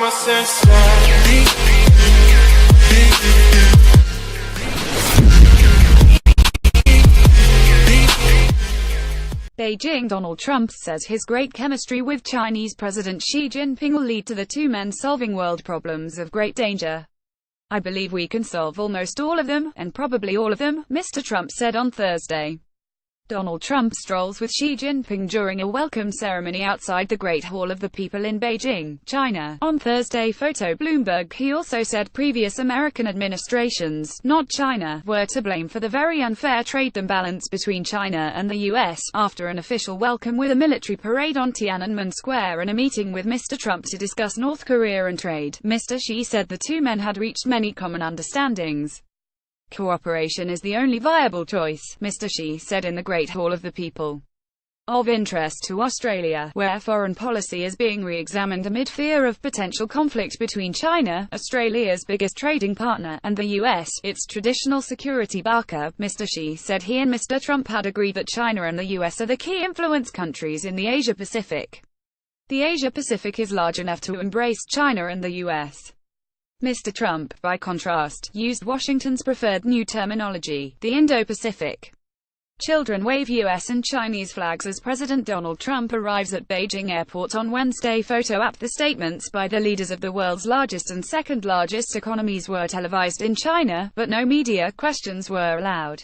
my senses. Beijing. Donald Trump says his great chemistry with Chinese President Xi Jinping will lead to the two men solving world problems of great danger. "I believe we can solve almost all of them, and probably all of them," Mr. Trump said on Thursday. Donald Trump strolls with Xi Jinping during a welcome ceremony outside the Great Hall of the People in Beijing, China, on Thursday. Photo Bloomberg. He also said previous American administrations, not China, were to blame for the very unfair trade imbalance between China and the U.S., after an official welcome with a military parade on Tiananmen Square and a meeting with Mr. Trump to discuss North Korea and trade. Mr. Xi said the two men had reached many common understandings. "Cooperation is the only viable choice," Mr. Xi said in the Great Hall of the People. Of interest to Australia, where foreign policy is being re-examined amid fear of potential conflict between China, Australia's biggest trading partner, and the US, its traditional security backer, Mr. Xi said he and Mr. Trump had agreed that China and the US are the key influence countries in the Asia-Pacific. The Asia-Pacific is large enough to embrace China and the US. Mr. Trump, by contrast, used Washington's preferred new terminology, the Indo-Pacific. Children wave US and Chinese flags as President Donald Trump arrives at Beijing Airport on Wednesday. Photo app. The statements by the leaders of the world's largest and second-largest economies were televised in China, but no media questions were allowed.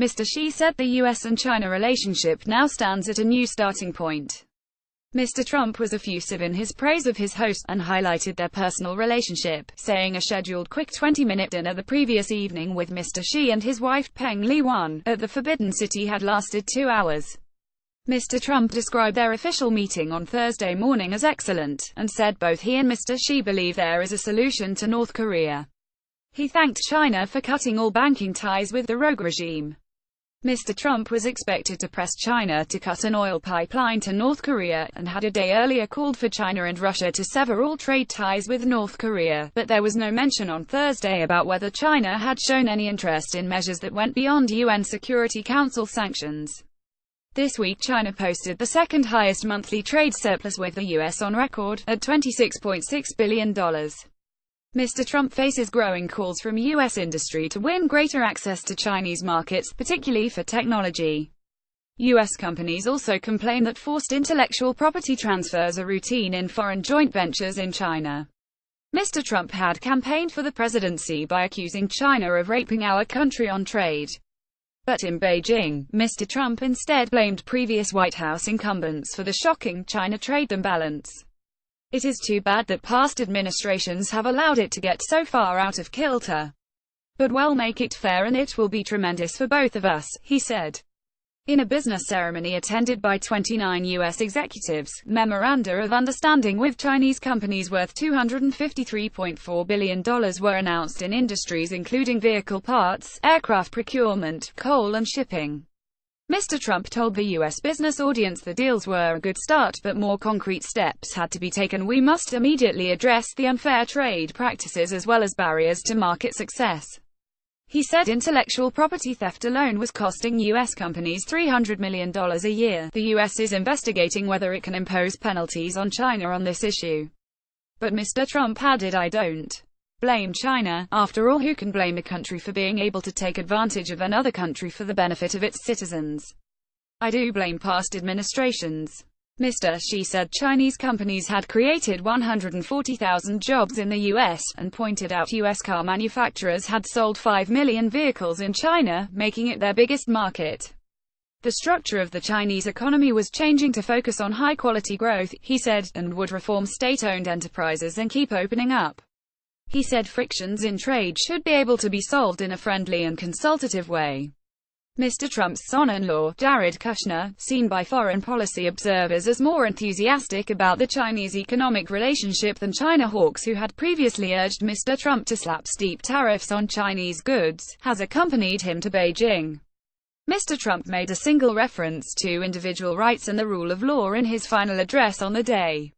Mr. Xi said the US and China relationship now stands at a new starting point. Mr. Trump was effusive in his praise of his host, and highlighted their personal relationship, saying a scheduled quick 20-minute dinner the previous evening with Mr. Xi and his wife Peng Liyuan, at the Forbidden City had lasted 2 hours. Mr. Trump described their official meeting on Thursday morning as excellent, and said both he and Mr. Xi believe there is a solution to North Korea. He thanked China for cutting all banking ties with the rogue regime. Mr. Trump was expected to press China to cut an oil pipeline to North Korea, and had a day earlier called for China and Russia to sever all trade ties with North Korea, but there was no mention on Thursday about whether China had shown any interest in measures that went beyond UN Security Council sanctions. This week China posted the second highest monthly trade surplus with the US on record, at $26.6 billion. Mr. Trump faces growing calls from U.S. industry to win greater access to Chinese markets, particularly for technology. U.S. companies also complain that forced intellectual property transfers are routine in foreign joint ventures in China. Mr. Trump had campaigned for the presidency by accusing China of raping our country on trade. But in Beijing, Mr. Trump instead blamed previous White House incumbents for the shocking China trade imbalance. "It is too bad that past administrations have allowed it to get so far out of kilter. But we'll make it fair and it will be tremendous for both of us," he said. In a business ceremony attended by 29 U.S. executives, memoranda of understanding with Chinese companies worth $253.4 billion were announced in industries including vehicle parts, aircraft procurement, coal and shipping. Mr. Trump told the U.S. business audience the deals were a good start, but more concrete steps had to be taken. "We must immediately address the unfair trade practices as well as barriers to market success," he said. Intellectual property theft alone was costing U.S. companies $300 million a year. The U.S. is investigating whether it can impose penalties on China on this issue. But Mr. Trump added, "I don't blame China. After all, who can blame a country for being able to take advantage of another country for the benefit of its citizens? I do blame past administrations." Mr. Xi said Chinese companies had created 140,000 jobs in the U.S., and pointed out U.S. car manufacturers had sold 5 million vehicles in China, making it their biggest market. The structure of the Chinese economy was changing to focus on high-quality growth, he said, and would reform state-owned enterprises and keep opening up. He said frictions in trade should be able to be solved in a friendly and consultative way. Mr. Trump's son-in-law, Jared Kushner, seen by foreign policy observers as more enthusiastic about the Chinese economic relationship than China hawks who had previously urged Mr. Trump to slap steep tariffs on Chinese goods, has accompanied him to Beijing. Mr. Trump made a single reference to individual rights and the rule of law in his final address on the day.